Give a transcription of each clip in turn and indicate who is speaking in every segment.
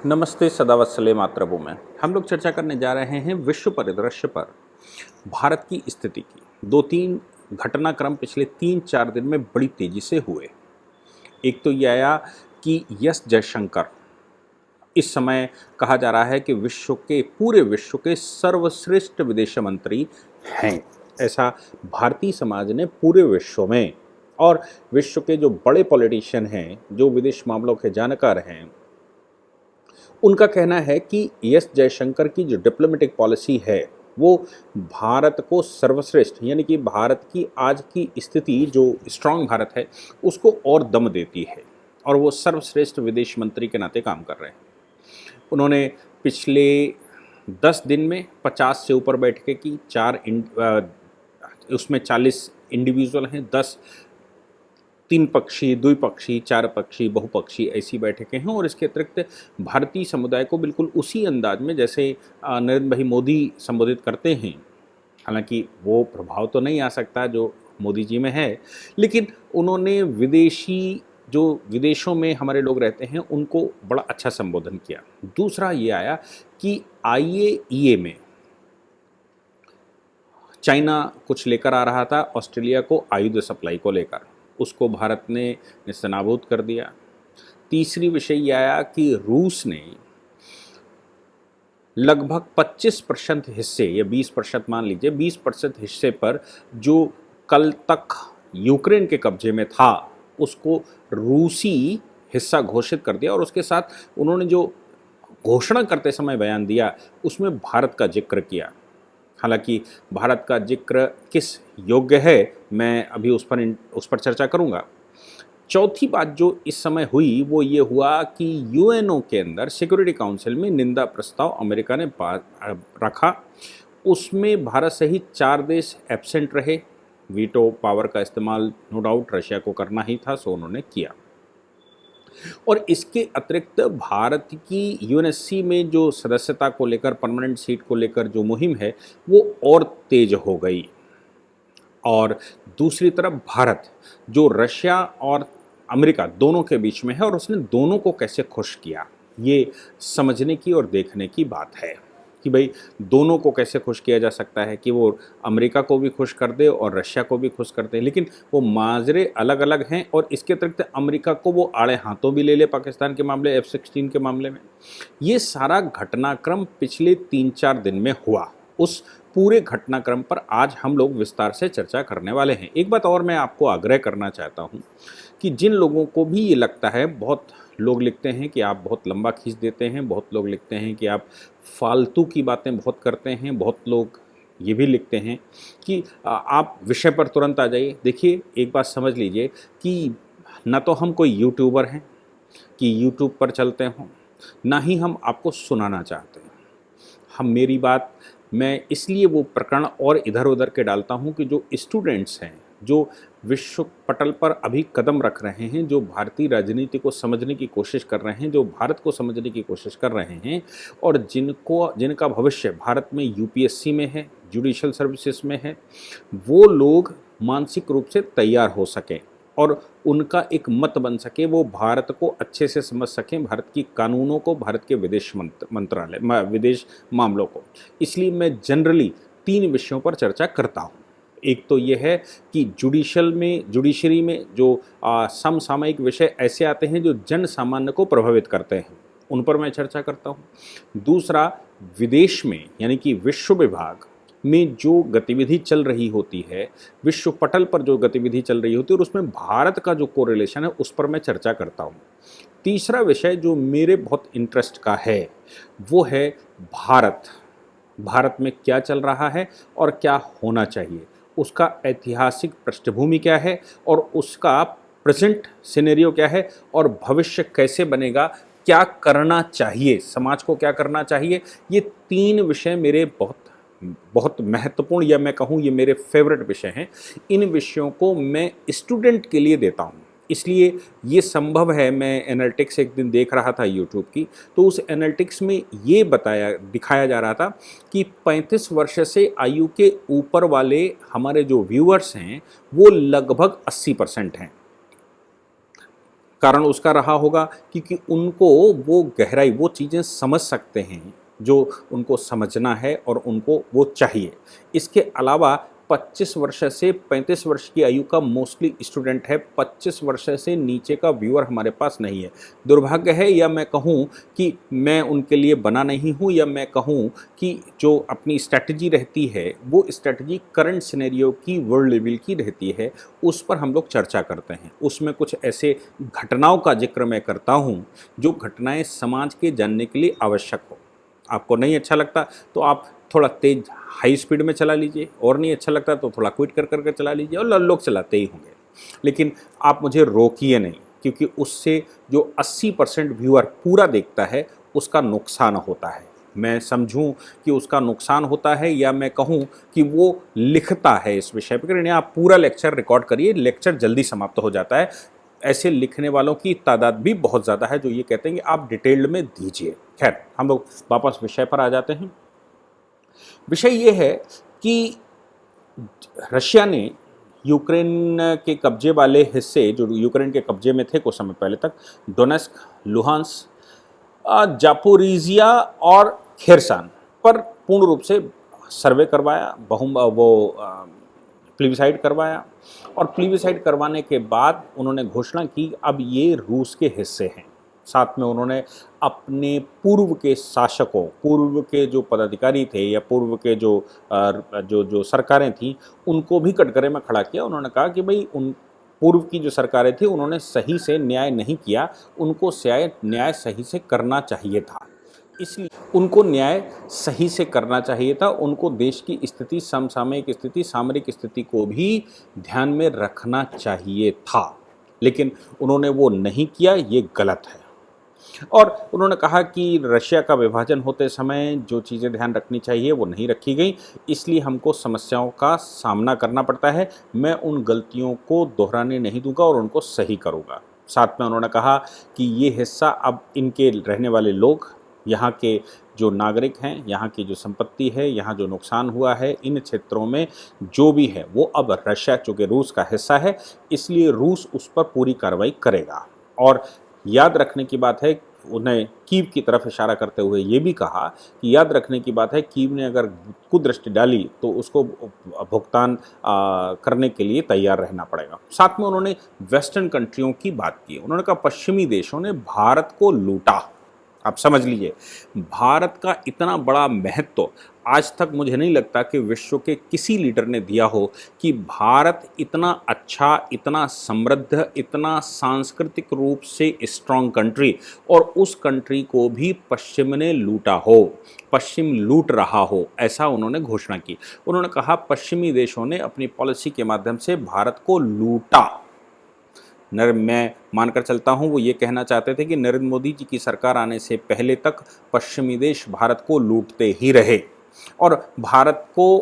Speaker 1: नमस्ते सदावत्सले मातृभूमि में हम लोग चर्चा करने जा रहे हैं विश्व परिदृश्य पर भारत की स्थिति की। दो तीन घटनाक्रम पिछले 3-4 दिन में बड़ी तेजी से हुए। एक तो ये आया कि एस जयशंकर इस समय कहा जा रहा है कि पूरे विश्व के सर्वश्रेष्ठ विदेश मंत्री हैं। ऐसा भारतीय समाज ने पूरे विश्व में, और विश्व के जो बड़े पॉलिटिशियन हैं, जो विदेश मामलों के जानकार हैं, उनका कहना है कि एस जयशंकर की जो डिप्लोमेटिक पॉलिसी है वो भारत को सर्वश्रेष्ठ, यानी कि भारत की आज की स्थिति जो स्ट्रांग भारत है उसको और दम देती है, और वो सर्वश्रेष्ठ विदेश मंत्री के नाते काम कर रहे हैं। उन्होंने पिछले 10 दिन में 50 से ऊपर बैठकें की, उसमें 40 इंडिविजुअल हैं, 10 तीन पक्षी, द्विपक्षीय, 4 पक्षी, बहुपक्षीय ऐसी बैठकें हैं। और इसके अतिरिक्त भारतीय समुदाय को बिल्कुल उसी अंदाज में जैसे नरेंद्र भाई मोदी संबोधित करते हैं, हालांकि वो प्रभाव तो नहीं आ सकता जो मोदी जी में है, लेकिन उन्होंने विदेशों में हमारे लोग रहते हैं उनको बड़ा अच्छा संबोधन किया। दूसरा ये आया कि IAEA में चाइना कुछ लेकर आ रहा था ऑस्ट्रेलिया को आयुध सप्लाई को लेकर, उसको भारत ने नेस्तनाबूद कर दिया। तीसरी विषय यह आया कि रूस ने लगभग 25% हिस्से या 20% मान लीजिए, 20% हिस्से पर जो कल तक यूक्रेन के कब्जे में था उसको रूसी हिस्सा घोषित कर दिया, और उसके साथ उन्होंने जो घोषणा करते समय बयान दिया उसमें भारत का जिक्र किया। हालांकि भारत का जिक्र किस योग्य है मैं अभी उस पर चर्चा करूंगा। चौथी बात जो इस समय हुई वो ये हुआ कि UNO के अंदर सिक्योरिटी काउंसिल में निंदा प्रस्ताव अमेरिका ने रखा। उसमें भारत सहित 4 देश एब्सेंट रहे। वीटो पावर का इस्तेमाल नो डाउट रशिया को करना ही था, सो उन्होंने किया। और इसके अतिरिक्त भारत की UNSC में जो सदस्यता को लेकर, परमानेंट सीट को लेकर जो मुहिम है वो और तेज हो गई। और दूसरी तरफ भारत जो रशिया और अमेरिका दोनों के बीच में है, और उसने दोनों को कैसे खुश किया, ये समझने की और देखने की बात है कि भाई दोनों को कैसे खुश किया जा सकता है कि वो अमेरिका को भी खुश कर दे और रशिया को भी खुश कर दे, लेकिन वो माजरे अलग अलग हैं। और इसके अतिरिक्त अमेरिका को वो आड़े हाथों भी ले ले पाकिस्तान के मामले, F-16 के मामले में। ये सारा घटनाक्रम पिछले 3-4 दिन में हुआ। उस पूरे घटनाक्रम पर आज हम लोग विस्तार से चर्चा करने वाले हैं। एक बात और मैं आपको आग्रह करना चाहता हूँ कि जिन लोगों को भी ये लगता है, बहुत लोग लिखते हैं कि आप बहुत लंबा खींच देते हैं, बहुत लोग लिखते हैं कि आप फालतू की बातें बहुत करते हैं, बहुत लोग ये भी लिखते हैं कि आप विषय पर तुरंत आ जाइए। देखिए, एक बात समझ लीजिए कि न तो हम कोई यूट्यूबर हैं कि यूट्यूब पर चलते हों, ना ही हम आपको सुनाना चाहते हैं। मेरी बात मैं इसलिए वो प्रकरण और इधर उधर के डालता हूँ कि जो स्टूडेंट्स हैं, जो विश्व पटल पर अभी कदम रख रहे हैं, जो भारतीय राजनीति को समझने की कोशिश कर रहे हैं, जो भारत को समझने की कोशिश कर रहे हैं, और जिनका भविष्य भारत में UPSC में है, जुडिशल सर्विसेज में है, वो लोग मानसिक रूप से तैयार हो सकें और उनका एक मत बन सके, वो भारत को अच्छे से समझ सकें, भारत की कानूनों को, भारत के विदेश मामलों को। इसलिए मैं जनरली 3 विषयों पर चर्चा करता हूँ। एक तो ये है कि जुडिशरी में जो समसामयिक विषय ऐसे आते हैं जो जन सामान्य को प्रभावित करते हैं, उन पर मैं चर्चा करता हूँ। दूसरा, विदेश में यानी कि विश्व विभाग में जो गतिविधि चल रही होती है, विश्व पटल पर जो गतिविधि चल रही होती है, और उसमें भारत का जो कोरिलेशन है उस पर मैं चर्चा करता हूँ। तीसरा विषय जो मेरे बहुत इंटरेस्ट का है वो है भारत में क्या चल रहा है और क्या होना चाहिए, उसका ऐतिहासिक पृष्ठभूमि क्या है और उसका प्रेजेंट सिनेरियो क्या है, और भविष्य कैसे बनेगा, क्या करना चाहिए, समाज को क्या करना चाहिए। ये 3 विषय मेरे बहुत महत्वपूर्ण, या मैं कहूँ ये मेरे फेवरेट विषय हैं। इन विषयों को मैं स्टूडेंट के लिए देता हूँ, इसलिए ये संभव है। मैं एनालिटिक्स एक दिन देख रहा था यूट्यूब की, तो उस एनालिटिक्स में ये दिखाया जा रहा था कि 35 वर्ष से आयु के ऊपर वाले हमारे जो व्यूअर्स हैं वो लगभग 80% हैं। कारण उसका रहा होगा क्योंकि उनको वो गहराई, वो चीज़ें समझ सकते हैं जो उनको समझना है और उनको वो चाहिए। इसके अलावा 25 वर्ष से 35 वर्ष की आयु का मोस्टली स्टूडेंट है, 25 वर्ष से नीचे का व्यूअर हमारे पास नहीं है। दुर्भाग्य है, या मैं कहूँ कि मैं उनके लिए बना नहीं हूँ, या मैं कहूँ कि जो अपनी स्ट्रैटेजी रहती है वो स्ट्रैटेजी करंट सिनेरियो की, वर्ल्ड लेवल की रहती है, उस पर हम लोग चर्चा करते हैं। उसमें कुछ ऐसे घटनाओं का जिक्र मैं करता हूँ जो घटनाएं समाज के जानने के लिए आवश्यक हो। आपको नहीं अच्छा लगता तो आप थोड़ा तेज हाई स्पीड में चला लीजिए, और नहीं अच्छा लगता तो थोड़ा क्विट कर करके चला लीजिए, और लोग चलाते ही होंगे, लेकिन आप मुझे रोकिए नहीं, क्योंकि उससे जो 80% व्यूअर पूरा देखता है उसका नुकसान होता है। मैं समझूं कि उसका नुकसान होता है, या मैं कहूं कि वो लिखता है इस विषय पर। आप पूरा लेक्चर रिकॉर्ड करिए, लेक्चर जल्दी समाप्त हो जाता है। ऐसे लिखने वालों की तादाद भी बहुत ज़्यादा है जो ये कहते हैं कि आप डिटेल्ड में दीजिए। खैर, हम लोग वापस विषय पर आ जाते हैं। विषय ये है कि रशिया ने यूक्रेन के कब्जे वाले हिस्से, जो यूक्रेन के कब्जे में थे कुछ समय पहले तक, डोनेस्क, लुहांस, जापोरिजिया और खेरसान पर पूर्ण रूप से सर्वे करवाया, प्लीबिसाइड करवाया, और प्लीबिसाइड करवाने के बाद उन्होंने घोषणा की अब ये रूस के हिस्से हैं। साथ में उन्होंने अपने पूर्व के शासकों, पूर्व के जो पदाधिकारी थे या पूर्व के जो सरकारें थीं, उनको भी कटघरे में खड़ा किया। उन्होंने कहा कि भाई उन पूर्व की जो सरकारें थी उन्होंने सही से न्याय नहीं किया, उनको न्याय सही से करना चाहिए था। इसलिए उनको न्याय सही से करना चाहिए था, उनको देश की स्थिति, समसामयिक स्थिति, सामरिक स्थिति को भी ध्यान में रखना चाहिए था, लेकिन उन्होंने वो नहीं किया, ये गलत है। और उन्होंने कहा कि रशिया का विभाजन होते समय जो चीज़ें ध्यान रखनी चाहिए वो नहीं रखी गई, इसलिए हमको समस्याओं का सामना करना पड़ता है। मैं उन गलतियों को दोहराने नहीं दूंगा और उनको सही करूंगा। साथ में उन्होंने कहा कि ये हिस्सा अब इनके रहने वाले लोग, यहाँ के जो नागरिक हैं, यहाँ की जो संपत्ति है, यहाँ जो नुकसान हुआ है, इन क्षेत्रों में जो भी है वो अब रशिया, चूँकि रूस का हिस्सा है, इसलिए रूस उस पर पूरी कार्रवाई करेगा। और याद रखने की बात है, उन्हें कीव की तरफ इशारा करते हुए ये भी कहा कि याद रखने की बात है, कीव ने अगर कुदृष्टि डाली तो उसको भुगतान करने के लिए तैयार रहना पड़ेगा। साथ में उन्होंने वेस्टर्न कंट्रियों की बात की। उन्होंने कहा पश्चिमी देशों ने भारत को लूटा। आप समझ लीजिए, भारत का इतना बड़ा महत्व आज तक मुझे नहीं लगता कि विश्व के किसी लीडर ने दिया हो, कि भारत इतना अच्छा, इतना समृद्ध, इतना सांस्कृतिक रूप से स्ट्रांग कंट्री, और उस कंट्री को भी पश्चिम ने लूटा हो, पश्चिम लूट रहा हो, ऐसा उन्होंने घोषणा की। उन्होंने कहा पश्चिमी देशों ने अपनी पॉलिसी के माध्यम से भारत को लूटा। मैं मानकर चलता हूं वो ये कहना चाहते थे कि नरेंद्र मोदी जी की सरकार आने से पहले तक पश्चिमी देश भारत को लूटते ही रहे और भारत को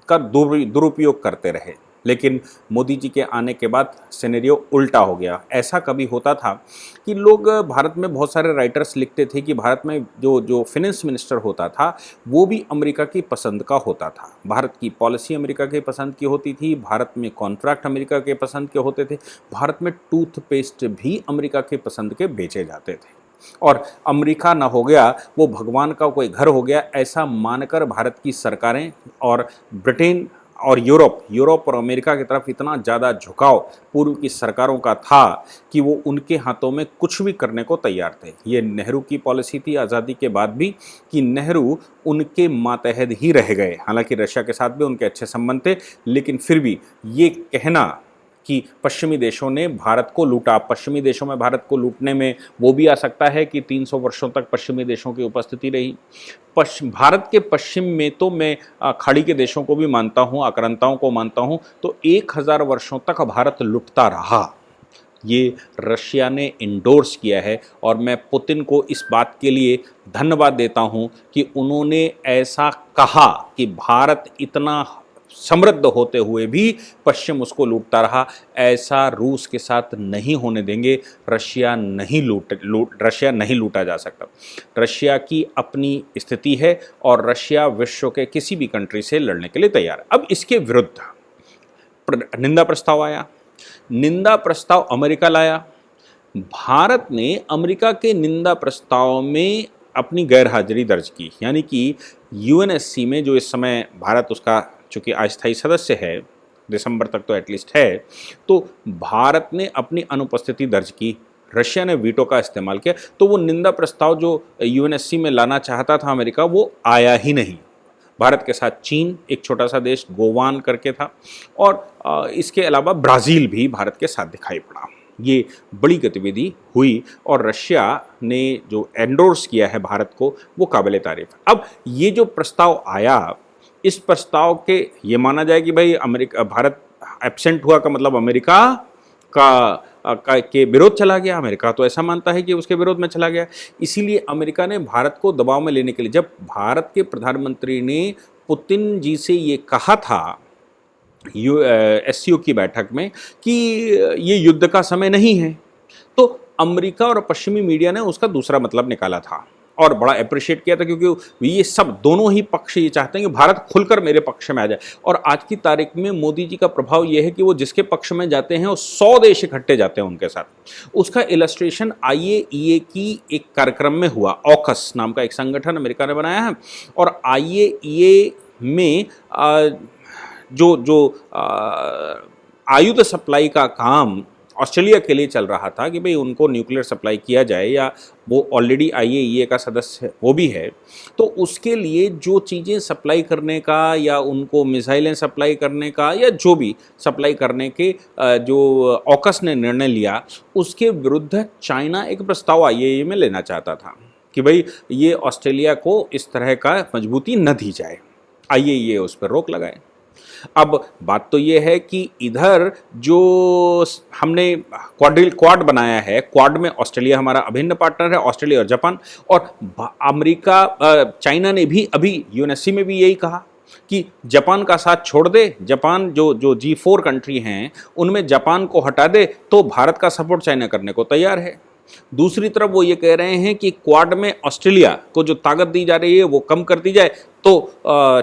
Speaker 1: का दुरुपयोग करते रहे, लेकिन मोदी जी के आने के बाद सिनेरियो उल्टा हो गया। ऐसा कभी होता था कि लोग, भारत में बहुत सारे राइटर्स लिखते थे कि भारत में जो फिनेंस मिनिस्टर होता था वो भी अमेरिका की पसंद का होता था, भारत की पॉलिसी अमेरिका के पसंद की होती थी, भारत में कॉन्ट्रैक्ट अमेरिका के पसंद के होते थे, भारत में टूथपेस्ट भी अमेरिका के पसंद के बेचे जाते थे, और अमेरिका ना हो गया वो भगवान का कोई घर हो गया, ऐसा मानकर भारत की सरकारें और ब्रिटेन और यूरोप और अमेरिका की तरफ इतना ज़्यादा झुकाव पूर्व की सरकारों का था कि वो उनके हाथों में कुछ भी करने को तैयार थे। ये नेहरू की पॉलिसी थी आज़ादी के बाद भी, कि नेहरू उनके मातहत ही रह गए। हालांकि रशिया के साथ भी उनके अच्छे संबंध थे, लेकिन फिर भी ये कहना कि पश्चिमी देशों ने भारत को लूटा, पश्चिमी देशों में भारत को लूटने में वो भी आ सकता है कि 300 वर्षों तक पश्चिमी देशों की उपस्थिति रही। भारत के पश्चिम में तो मैं खाड़ी के देशों को भी मानता हूँ, आक्रांताओं को मानता हूँ, तो 1000 वर्षों तक भारत लुटता रहा। ये रशिया ने इंडोर्स किया है, और मैं पुतिन को इस बात के लिए धन्यवाद देता हूँ कि उन्होंने ऐसा कहा कि भारत इतना समृद्ध होते हुए भी पश्चिम उसको लूटता रहा, ऐसा रूस के साथ नहीं होने देंगे। रशिया नहीं लूटा जा सकता। रशिया की अपनी स्थिति है और रशिया विश्व के किसी भी कंट्री से लड़ने के लिए तैयार है। अब इसके विरुद्ध निंदा प्रस्ताव आया। निंदा प्रस्ताव अमेरिका लाया, भारत ने अमेरिका के निंदा प्रस्ताव में अपनी गैरहाजिरी दर्ज की, यानी कि यूएनएससी में जो इस समय भारत उसका चूंकि अस्थायी सदस्य है, दिसंबर तक तो एटलीस्ट है, तो भारत ने अपनी अनुपस्थिति दर्ज की। रशिया ने वीटो का इस्तेमाल किया, तो वो निंदा प्रस्ताव जो यूएनएससी में लाना चाहता था अमेरिका, वो आया ही नहीं। भारत के साथ चीन, एक छोटा सा देश गोवान करके था, और इसके अलावा ब्राज़ील भी भारत के साथ दिखाई पड़ा। ये बड़ी गतिविधि हुई और रशिया ने जो एंडोर्स किया है भारत को, वो काबिल तारीफ है। अब ये जो प्रस्ताव आया, इस प्रस्ताव के ये माना जाए कि भाई अमेरिका, भारत एब्सेंट हुआ का मतलब अमेरिका के विरोध चला गया। अमेरिका तो ऐसा मानता है कि उसके विरोध में चला गया। इसीलिए अमेरिका ने भारत को दबाव में लेने के लिए, जब भारत के प्रधानमंत्री ने पुतिन जी से ये कहा था एससीओ की बैठक में कि ये युद्ध का समय नहीं है, तो अमेरिका और पश्चिमी मीडिया ने उसका दूसरा मतलब निकाला था और बड़ा अप्रिशिएट किया था, क्योंकि ये सब दोनों ही पक्ष ये चाहते हैं कि भारत खुलकर मेरे पक्ष में आ जाए। और आज की तारीख में मोदी जी का प्रभाव ये है कि वो जिसके पक्ष में जाते हैं वो 100 देश इकट्ठे जाते हैं उनके साथ। उसका इलस्ट्रेशन आईएईए की एक कार्यक्रम में हुआ। ऑकस नाम का एक संगठन अमेरिका ने बनाया है, और आईएईए में जो आयुध सप्लाई का काम ऑस्ट्रेलिया के लिए चल रहा था कि भाई उनको न्यूक्लियर सप्लाई किया जाए, या वो ऑलरेडी आईएईए का सदस्य वो भी है, तो उसके लिए जो चीज़ें सप्लाई करने का या उनको मिसाइलें सप्लाई करने का या जो भी सप्लाई करने के जो ऑकस ने निर्णय लिया, उसके विरुद्ध चाइना एक प्रस्ताव आईएईए में लेना चाहता था कि भाई ये ऑस्ट्रेलिया को इस तरह का मजबूती न दी जाए, आईएईए उस पर रोक लगाए। अब बात तो ये है कि इधर जो हमने क्वाड बनाया है, क्वाड में ऑस्ट्रेलिया हमारा अभिन्न पार्टनर है, ऑस्ट्रेलिया और जापान, और अमेरिका, चाइना ने भी अभी यूएनएससी में भी यही कहा कि जापान का साथ छोड़ दे। जापान जो G4 कंट्री हैं उनमें जापान को हटा दे तो भारत का सपोर्ट चाइना करने को तैयार है। दूसरी तरफ वो ये कह रहे हैं कि क्वाड में ऑस्ट्रेलिया को जो ताकत दी जा रही है वो कम कर दी जाए तो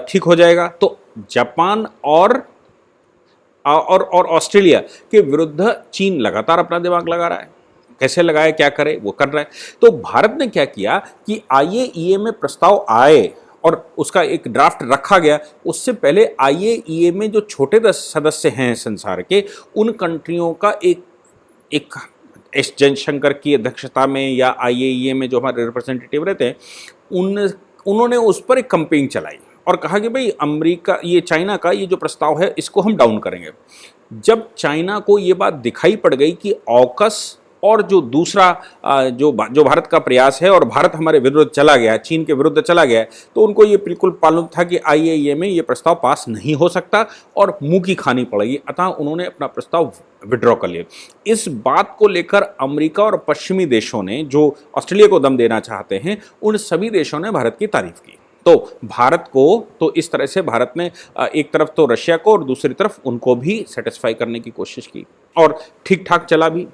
Speaker 1: ठीक हो जाएगा। तो जापान और ऑस्ट्रेलिया के विरुद्ध चीन लगातार अपना दिमाग लगा रहा है, कैसे लगाए, क्या करे, वो कर रहा है। तो भारत ने क्या किया कि आईएईए में प्रस्ताव आए और उसका एक ड्राफ्ट रखा गया, उससे पहले आईएईए में जो छोटे 10 सदस्य हैं संसार के, उन कंट्रियों का एक एस जयशंकर की अध्यक्षता में या आईएईए में जो हमारे रिप्रेजेंटेटिव रहते हैं, उन्होंने उस पर एक कैंपेन चलाई और कहा कि भाई अमेरिका, ये चाइना का ये जो प्रस्ताव है इसको हम डाउन करेंगे। जब चाइना को ये बात दिखाई पड़ गई कि ऑकस और जो दूसरा जो भारत का प्रयास है और भारत हमारे विरुद्ध चला गया, चीन के विरुद्ध चला गया, तो उनको ये बिल्कुल मालूम था कि आईएईए में ये प्रस्ताव पास नहीं हो सकता और मुंह की खानी पड़ेगी, अतः उन्होंने अपना प्रस्ताव विड्रॉ कर लिया। इस बात को लेकर अमेरिका और पश्चिमी देशों ने, जो ऑस्ट्रेलिया को दम देना चाहते हैं, उन सभी देशों ने भारत की तारीफ की। तो भारत को, तो इस तरह से भारत ने एक तरफ तो रशिया को और दूसरी तरफ उनको भी सेटिस्फाई करने की कोशिश की और ठीक ठाक चला भी।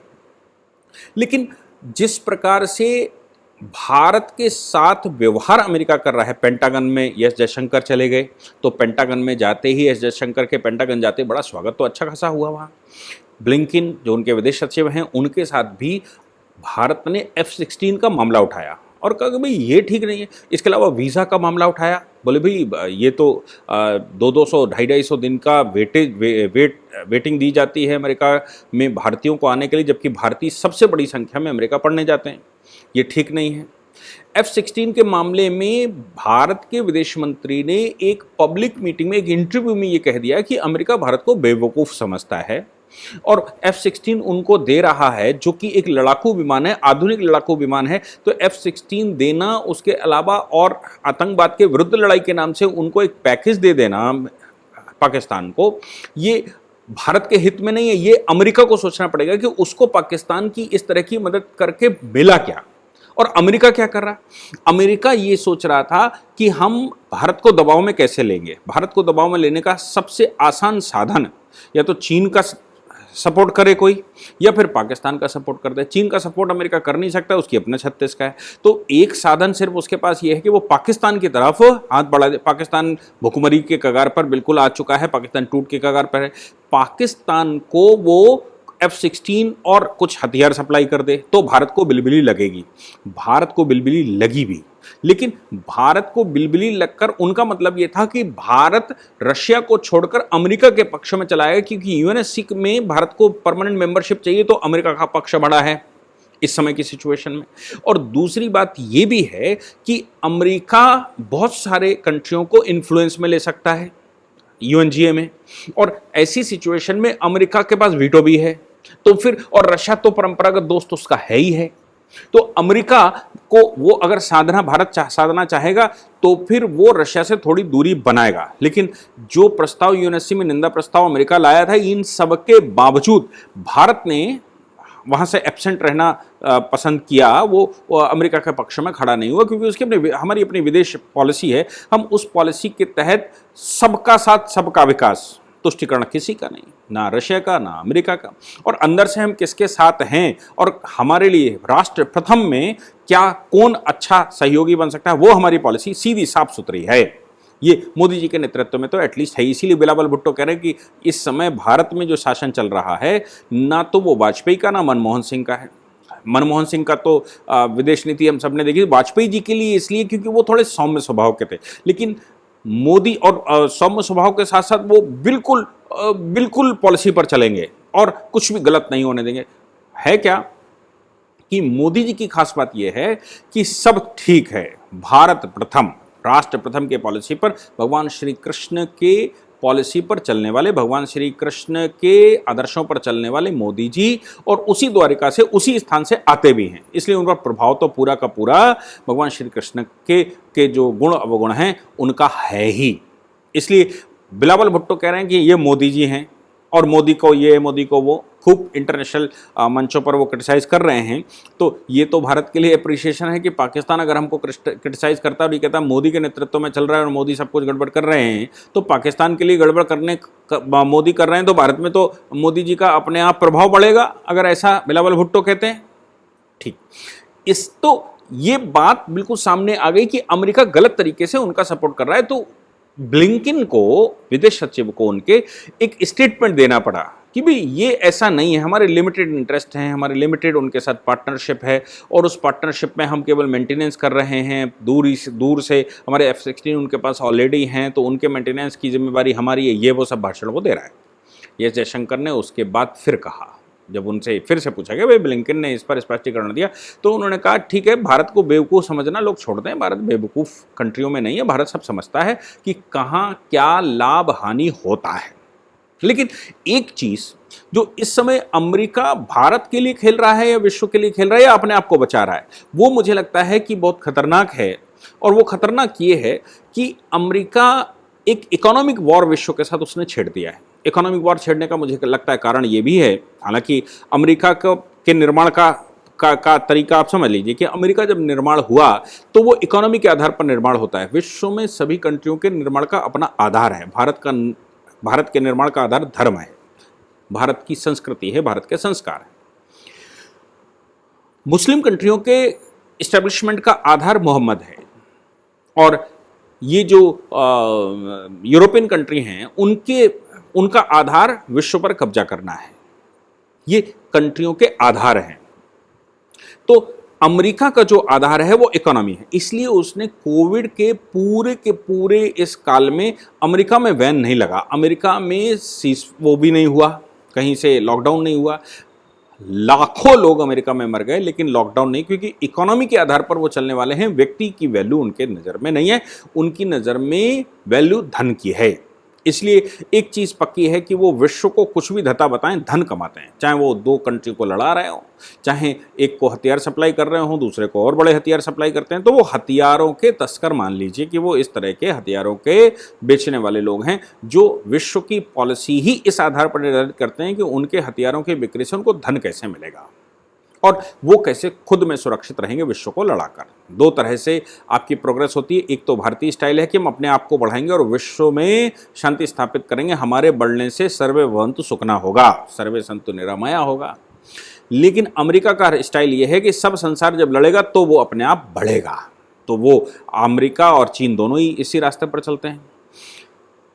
Speaker 1: लेकिन जिस प्रकार से भारत के साथ व्यवहार अमेरिका कर रहा है, पेंटागन में एस जयशंकर चले गए, तो पेंटागन में जाते ही एस जयशंकर के पेंटागन जाते बड़ा स्वागत तो अच्छा खासा हुआ वहाँ। ब्लिंकिन जो उनके विदेश सचिव हैं, उनके साथ भी भारत ने F-16 का मामला उठाया और कहा कि भाई ये ठीक नहीं है। इसके अलावा वीज़ा का मामला उठाया, बोले भाई ये तो 200 250 दिन का वेटिंग दी जाती है अमेरिका में भारतीयों को आने के लिए, जबकि भारतीय सबसे बड़ी संख्या में अमेरिका पढ़ने जाते हैं, ये ठीक नहीं है। F-16 के मामले में भारत के विदेश मंत्री ने एक पब्लिक मीटिंग में, एक इंटरव्यू में ये कह दिया कि अमेरिका भारत को बेवकूफ़ समझता है और F-16 उनको दे रहा है, जो कि एक लड़ाकू विमान है, आधुनिक लड़ाकू विमान है। तो F-16 देना, उसके अलावा और आतंकवाद के विरुद्ध लड़ाई के नाम से उनको एक पैकेज दे देना पाकिस्तान को, ये भारत के हित में नहीं है। ये अमेरिका को सोचना पड़ेगा कि उसको पाकिस्तान की इस तरह की मदद करके मिला क्या, और अमेरिका क्या कर रहा है। अमेरिका ये सोच रहा था कि हम भारत को दबाव में कैसे लेंगे। भारत को दबाव में लेने का सबसे आसान साधन या तो चीन का सपोर्ट करे कोई, या फिर पाकिस्तान का सपोर्ट कर दे। चीन का सपोर्ट अमेरिका कर नहीं सकता, उसकी अपना 36 का है। तो एक साधन सिर्फ उसके पास ये है कि वो पाकिस्तान की तरफ हाथ बढ़ा दे। पाकिस्तान भुखमरी के कगार पर बिल्कुल आ चुका है, पाकिस्तान टूट के कगार पर है। पाकिस्तान को वो F-16 और कुछ हथियार सप्लाई कर दे तो भारत को बिलबिली लगेगी। भारत को बिलबिली लगी भी, लेकिन भारत को बिलबिली लगकर उनका मतलब यह था कि भारत रशिया को छोड़कर अमेरिका के पक्ष में चला आएगा, क्योंकि यूएनएससी में भारत को परमानेंट मेंबरशिप चाहिए, तो अमेरिका का पक्ष बड़ा है इस समय की सिचुएशन में। और दूसरी बात यह भी है कि अमेरिका बहुत सारे कंट्रियों को इन्फ्लुएंस में ले सकता है यूएनजीए में, और ऐसी सिचुएशन में अमेरिका के पास वीटो भी है, तो फिर और रशिया तो परंपरागत दोस्त उसका है ही है, तो अमेरिका को वो अगर भारत साधना चाहेगा तो फिर वो रशिया से थोड़ी दूरी बनाएगा। लेकिन जो प्रस्ताव यूएनएससी में निंदा प्रस्ताव अमेरिका लाया था, इन सब के बावजूद भारत ने वहां से एब्सेंट रहना पसंद किया, वो अमेरिका के पक्ष में खड़ा नहीं हुआ, क्योंकि उसकी हमारी अपनी विदेश पॉलिसी है। हम उस पॉलिसी के तहत सबका साथ सबका विकास, तुष्टिकरण किसी का नहीं, ना रशिया का ना अमेरिका का, और अंदर से हम किसके साथ हैं और हमारे लिए राष्ट्र प्रथम में क्या कौन अच्छा सहयोगी बन सकता है, वो हमारी पॉलिसी सीधी साफ सुथरी है। ये मोदी जी के नेतृत्व में तो एटलीस्ट है। इसीलिए बिलावल भुट्टो कह रहे हैं कि इस समय भारत में जो शासन चल रहा है, ना तो वो वाजपेयी का ना मनमोहन सिंह का है। मनमोहन सिंह का तो विदेश नीति हम सबने देखी, वाजपेयी जी के लिए इसलिए क्योंकि वो थोड़े सौम्य स्वभाव के थे, लेकिन मोदी और सौम्य स्वभाव के साथ साथ वो बिल्कुल पॉलिसी पर चलेंगे और कुछ भी गलत नहीं होने देंगे। है क्या कि मोदी जी की खास बात यह है कि सब ठीक है, भारत प्रथम, राष्ट्र प्रथम के पॉलिसी पर, भगवान श्री कृष्ण के पॉलिसी पर चलने वाले, भगवान श्री कृष्ण के आदर्शों पर चलने वाले मोदी जी, और उसी द्वारिका से उसी स्थान से आते भी हैं, इसलिए उन पर प्रभाव तो पूरा का पूरा भगवान श्री कृष्ण के जो गुण अवगुण हैं उनका है ही। इसलिए बिलावल भुट्टो कह रहे हैं कि ये मोदी जी हैं और मोदी को ये मोदी को वो, खूब इंटरनेशनल मंचों पर वो क्रिटिसाइज कर रहे हैं। तो ये तो भारत के लिए अप्रिसिएशन है कि पाकिस्तान अगर हमको क्रिटिसाइज करता है और ये कहता है मोदी के नेतृत्व में चल रहा है और मोदी सब कुछ गड़बड़ कर रहे हैं, तो पाकिस्तान के लिए गड़बड़ करने मोदी कर रहे हैं, तो भारत में तो मोदी जी का अपने आप प्रभाव बढ़ेगा, अगर ऐसा बिलावल भुट्टो कहते हैं। ठीक, ये बात बिल्कुल सामने आ गई कि अमेरिका गलत तरीके से उनका सपोर्ट कर रहा है, तो ब्लिंकन को, विदेश सचिव को, उनके एक स्टेटमेंट देना पड़ा कि भाई ये ऐसा नहीं है, हमारे लिमिटेड इंटरेस्ट हैं, हमारे लिमिटेड उनके साथ पार्टनरशिप है, और उस पार्टनरशिप में हम केवल मेंटेनेंस कर रहे हैं, दूर से हमारे F-16 उनके पास ऑलरेडी हैं, तो उनके मेंटेनेंस की जिम्मेदारी हमारी है, ये वो सब भाषण वो दे रहा है। ये जयशंकर ने उसके बाद फिर कहा, जब उनसे फिर से पूछा गया, भाई ब्लिंकन ने इस पर स्पष्टीकरण दिया, तो उन्होंने कहा ठीक है, भारत को बेवकूफ़ समझना लोग छोड़ दें, भारत बेवकूफ़ कंट्रियों में नहीं है, भारत सब समझता है कि कहाँ क्या लाभ हानि होता है। लेकिन एक चीज़ जो इस समय अमेरिका भारत के लिए खेल रहा है या विश्व के लिए खेल रहा है या अपने आप को बचा रहा है, वो मुझे लगता है कि बहुत खतरनाक है। और वो खतरनाक ये है कि अमेरिका एक इकोनॉमिक वॉर विश्व के साथ उसने छेड़ दिया है। इकोनॉमिक वॉर छेड़ने का मुझे लगता है कारण ये भी है, हालांकि अमेरिका के निर्माण का तरीका आप समझ लीजिए कि अमेरिका जब निर्माण हुआ तो वो इकोनॉमी के आधार पर निर्माण होता है। विश्व में सभी कंट्रियों के निर्माण का अपना आधार है। भारत के निर्माण का आधार धर्म है, भारत की संस्कृति है, भारत के संस्कार है। मुस्लिम कंट्रियों के इस्टेब्लिशमेंट का आधार मोहम्मद है, और ये जो यूरोपियन कंट्री हैं उनका आधार विश्व पर कब्जा करना है। ये कंट्रियों के आधार हैं। तो अमेरिका का जो आधार है वो इकोनॉमी है, इसलिए उसने कोविड के पूरे इस काल में अमेरिका में बैन नहीं लगा, अमेरिका में वो भी नहीं हुआ, कहीं से लॉकडाउन नहीं हुआ। लाखों लोग अमेरिका में मर गए लेकिन लॉकडाउन नहीं, क्योंकि इकोनॉमी के आधार पर वो चलने वाले हैं। व्यक्ति की वैल्यू उनके नज़र में नहीं है, उनकी नज़र में वैल्यू धन की है। इसलिए एक चीज़ पक्की है कि वो विश्व को कुछ भी धता बताएं, धन कमाते हैं। चाहे वो दो कंट्री को लड़ा रहे हों, चाहे एक को हथियार सप्लाई कर रहे हों, दूसरे को और बड़े हथियार सप्लाई करते हैं, तो वो हथियारों के तस्कर मान लीजिए कि वो इस तरह के हथियारों के बेचने वाले लोग हैं, जो विश्व की पॉलिसी ही इस आधार पर निर्धारित करते हैं कि उनके हथियारों की बिक्री से उनको धन कैसे मिलेगा और वो कैसे खुद में सुरक्षित रहेंगे विश्व को लड़ाकर। दो तरह से आपकी प्रोग्रेस होती है। एक तो भारतीय स्टाइल है कि हम अपने आप को बढ़ाएंगे और विश्व में शांति स्थापित करेंगे, हमारे बढ़ने से सर्वे भवन्तु सुखना होगा, सर्वे सन्तु निरामया होगा। लेकिन अमेरिका का स्टाइल ये है कि सब संसार जब लड़ेगा तो वो अपने आप बढ़ेगा। तो वो अमेरिका और चीन दोनों ही इसी रास्ते पर चलते हैं।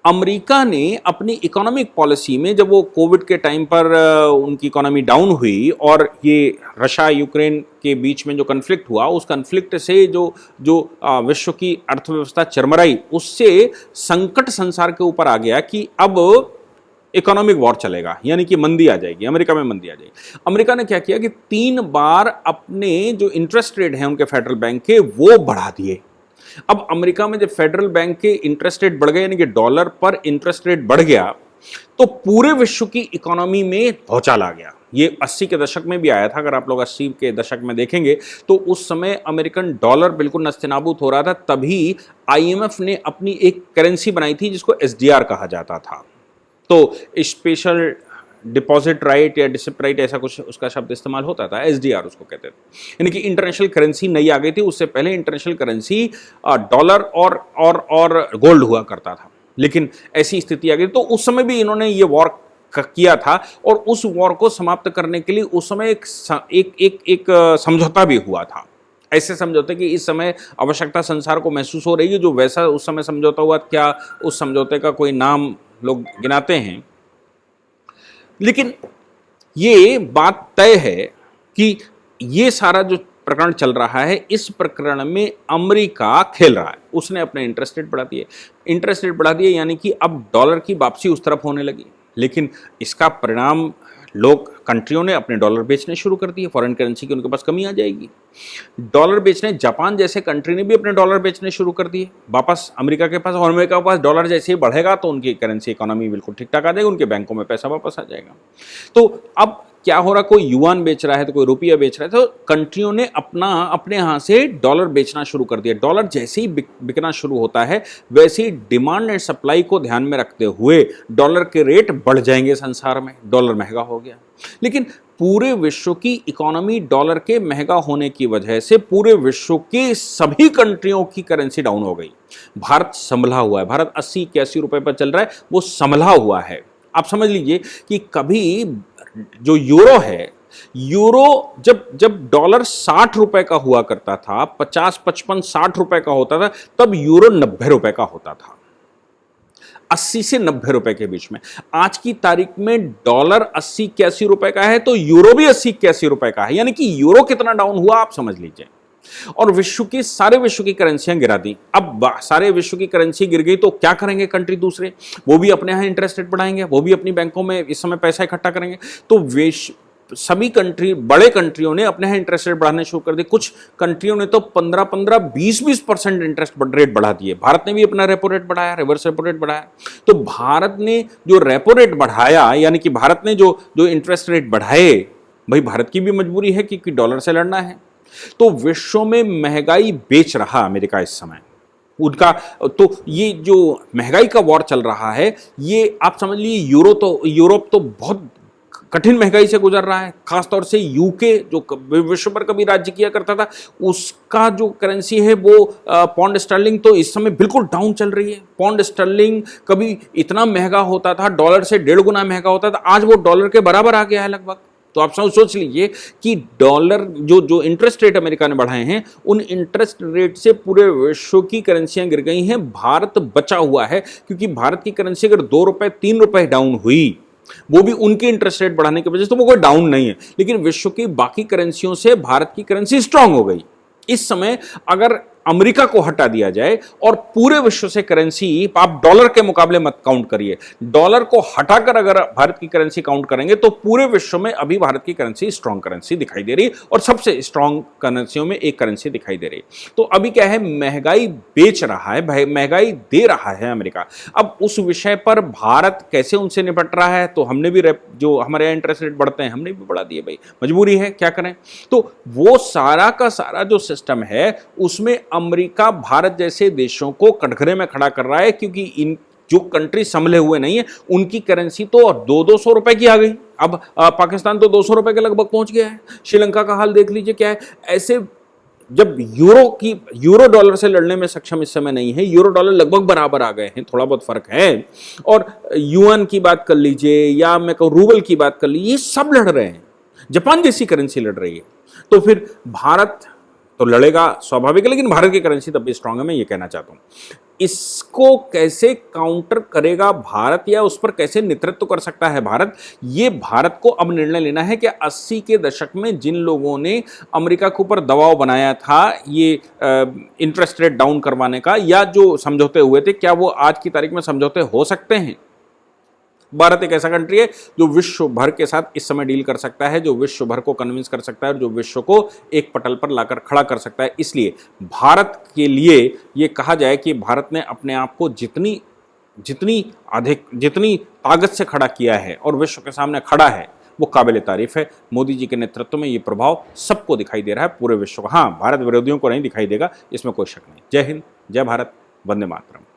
Speaker 1: अमेरिका ने अपनी इकोनॉमिक पॉलिसी में, जब वो कोविड के टाइम पर उनकी इकोनॉमी डाउन हुई और ये रशिया यूक्रेन के बीच में जो कन्फ्लिक्ट हुआ, उस कन्फ्लिक्ट से जो जो विश्व की अर्थव्यवस्था चरमराई, उससे संकट संसार के ऊपर आ गया कि अब इकोनॉमिक वॉर चलेगा, यानी कि मंदी आ जाएगी, अमेरिका में मंदी आ जाएगी। अमेरिका ने क्या किया कि 3 बार अपने जो इंटरेस्ट रेट हैं उनके फेडरल बैंक के, वो बढ़ा दिए। अब अमेरिका में जब फेडरल बैंक के इंटरेस्ट रेट बढ़ गए, यानी कि डॉलर पर इंटरेस्ट रेट बढ़ गया, तो पूरे विश्व की इकोनॉमी में भौचाल आ गया। ये 80 के दशक में भी आया था। अगर आप लोग 80 के दशक में देखेंगे तो उस समय अमेरिकन डॉलर बिल्कुल नस्तेनाबूद हो रहा था। तभी आईएमएफ ने अपनी एक करेंसी बनाई थी जिसको एसडीआर कहा जाता था। तो स्पेशल डिपॉजिट राइट या डिसिप राइट, ऐसा कुछ उसका शब्द इस्तेमाल होता था, एसडीआर उसको कहते थे। यानी कि इंटरनेशनल करेंसी नई आ गई थी। उससे पहले इंटरनेशनल करेंसी डॉलर और गोल्ड हुआ करता था, लेकिन ऐसी स्थिति आ गई। तो उस समय भी इन्होंने ये वॉर किया था और उस वॉर को समाप्त करने के लिए उस समय एक समझौता भी हुआ था। ऐसे समझौते की इस समय आवश्यकता संसार को महसूस हो रही है। जो वैसा उस समय समझौता हुआ, क्या उस समझौते का कोई नाम लोग गिनाते हैं? लेकिन ये बात तय है कि ये सारा जो प्रकरण चल रहा है, इस प्रकरण में अमेरिका खेल रहा है। उसने अपने इंटरेस्ट रेट बढ़ा दिए। इंटरेस्ट रेट बढ़ा दिए यानी कि अब डॉलर की वापसी उस तरफ होने लगी। लेकिन इसका परिणाम, लोग, कंट्रियों ने अपने डॉलर बेचने शुरू कर दिए। फॉरेन करेंसी की उनके पास कमी आ जाएगी। डॉलर बेचने, जापान जैसे कंट्री ने भी अपने डॉलर बेचने शुरू कर दिए वापस अमेरिका के पास। और अमेरिका के पास डॉलर जैसे ही बढ़ेगा तो उनकी करेंसी इकोनॉमी बिल्कुल ठीक ठाक आ जाएगी, उनके बैंकों में पैसा वापस आ जाएगा। तो अब क्या हो रहा, कोई युआन बेच रहा है तो कोई रुपया बेच रहा है, तो कंट्रियों ने अपने यहाँ से डॉलर बेचना शुरू कर दिया। डॉलर जैसे ही बिकना शुरू होता है, वैसे ही डिमांड एंड सप्लाई को ध्यान में रखते हुए डॉलर के रेट बढ़ जाएंगे संसार में। डॉलर महंगा हो गया। लेकिन पूरे विश्व की इकोनॉमी डॉलर के महंगा होने की वजह से पूरे विश्व के सभी कंट्रियों की करेंसी डाउन हो गई। भारत संभला हुआ है। भारत 80-81 रुपए पर चल रहा है, वो संभला हुआ है। आप समझ लीजिए कि कभी जो यूरो है, यूरो जब डॉलर 60 रुपए का हुआ करता था, 50, 55, 60 रुपए का होता था, तब यूरो 90 रुपए का होता था। 80 से 90 रुपए के बीच में। आज की तारीख में डॉलर 80-81 रुपए का है, तो यूरो भी 80-81 रुपए का है। यानी कि यूरो कितना डाउन हुआ आप समझ लीजिए। और सारे विश्व की करेंसियां गिरा दी। अब सारे विश्व की करेंसी गिर गई तो क्या करेंगे कंट्री दूसरे? वो भी अपने यहां इंटरेस्ट रेट बढ़ाएंगे, वो भी अपनी बैंकों में इस समय पैसा इकट्ठा करेंगे। तो सभी कंट्री, बड़े कंट्रियों ने अपने यहां इंटरेस्ट रेट बढ़ाने शुरू कर दिए। कुछ कंट्रियों ने तो 15-15, 20-20% इंटरेस्ट रेट बढ़ा दिए। भारत ने भी अपना रेपो रेट बढ़ाया, रिवर्स रेपो रेट बढ़ाया। तो भारत ने जो रेपो रेट बढ़ाया, यानी कि भारत ने जो इंटरेस्ट रेट बढ़ाए, भाई भारत की भी मजबूरी है क्योंकि डॉलर से लड़ना है। तो विश्व में महंगाई बेच रहा अमेरिका इस समय उनका। तो ये जो महंगाई का वॉर चल रहा है, ये आप समझ लीजिए यूरोप तो बहुत कठिन महंगाई से गुजर रहा है। खासतौर से यूके, जो विश्व पर कभी राज्य किया करता था, उसका जो करेंसी है वो पौंड स्टर्लिंग, तो इस समय बिल्कुल डाउन चल रही है। पौंड स्टर्लिंग कभी इतना महंगा होता था, डॉलर से 1.5 गुना महंगा होता था, आज वो डॉलर के बराबर आ गया है लगभग। तो आप सोच लीजिए कि डॉलर, जो इंटरेस्ट रेट अमेरिका ने बढ़ाए हैं, उन इंटरेस्ट रेट से पूरे विश्व की करेंसियां गिर गई हैं। भारत बचा हुआ है क्योंकि भारत की करेंसी अगर 2 रुपए 3 रुपए डाउन हुई, वो भी उनके इंटरेस्ट रेट बढ़ाने की वजह से, तो वो कोई डाउन नहीं है। लेकिन विश्व की बाकी करेंसियों से भारत की करेंसी स्ट्रांग हो गई। इस समय अगर अमेरिका को हटा दिया जाए और पूरे विश्व से करेंसी, आप डॉलर के मुकाबले मत काउंट करिए, डॉलर को हटाकर अगर भारत की करेंसी काउंट करेंगे तो पूरे विश्व में अभी भारत की करेंसी स्ट्रांग करेंसी दिखाई दे रही और सबसे स्ट्रांग करेंसियों में एक करेंसी दिखाई दे रही। तो अभी क्या है, महंगाई बेच रहा है, महंगाई दे रहा है अमेरिका। अब उस विषय पर भारत कैसे उनसे निपट रहा है, तो हमने भी जो हमारे यहाँ इंटरेस्ट रेट बढ़ते हैं, हमने भी बढ़ा दिए, भाई मजबूरी है, क्या करें। तो वो सारा का सारा जो सिस्टम है, उसमें अमेरिका भारत जैसे देशों को कटघरे में खड़ा कर रहा है, क्योंकि इन जो कंट्री संभले हुए नहीं है, उनकी करेंसी तो 200-200 रुपए की आ गई। अब पाकिस्तान तो 200 रुपए के लगभग पहुंच गया है। श्रीलंका का हाल देख लीजिए क्या है। ऐसे जब यूरो डॉलर से लड़ने में सक्षम इस समय नहीं है, यूरो डॉलर लगभग बराबर आ गए हैं, थोड़ा बहुत फर्क है। और युआन की बात कर लीजिए या मैं कहूँ रूबल की बात कर लीजिए, ये सब लड़ रहे हैं। जापान जैसी करेंसी लड़ रही है। तो फिर भारत तो लड़ेगा स्वाभाविक है, लेकिन भारत की करेंसी तब भी स्ट्रांग है, मैं ये कहना चाहता हूं। इसको कैसे काउंटर करेगा भारत या उस पर कैसे नेतृत्व कर सकता है भारत, ये भारत को अब निर्णय लेना है कि 80 के दशक में जिन लोगों ने अमेरिका के ऊपर दबाव बनाया था ये इंटरेस्ट रेट डाउन करवाने का या जो समझौते हुए थे, क्या वो आज की तारीख में समझौते हो सकते हैं। भारत एक ऐसा कंट्री है जो विश्व भर के साथ इस समय डील कर सकता है, जो विश्व भर को कन्विंस कर सकता है और जो विश्व को एक पटल पर लाकर खड़ा कर सकता है। इसलिए भारत के लिए ये कहा जाए कि भारत ने अपने आप को जितनी ताकत से खड़ा किया है और विश्व के सामने खड़ा है, वो काबिल तारीफ है। मोदी जी के नेतृत्व में ये प्रभाव सबको दिखाई दे रहा है, पूरे विश्व को। हाँ, भारत विरोधियों को नहीं दिखाई देगा, इसमें कोई शक नहीं। जय हिंद, जय भारत, वंदे मातरम।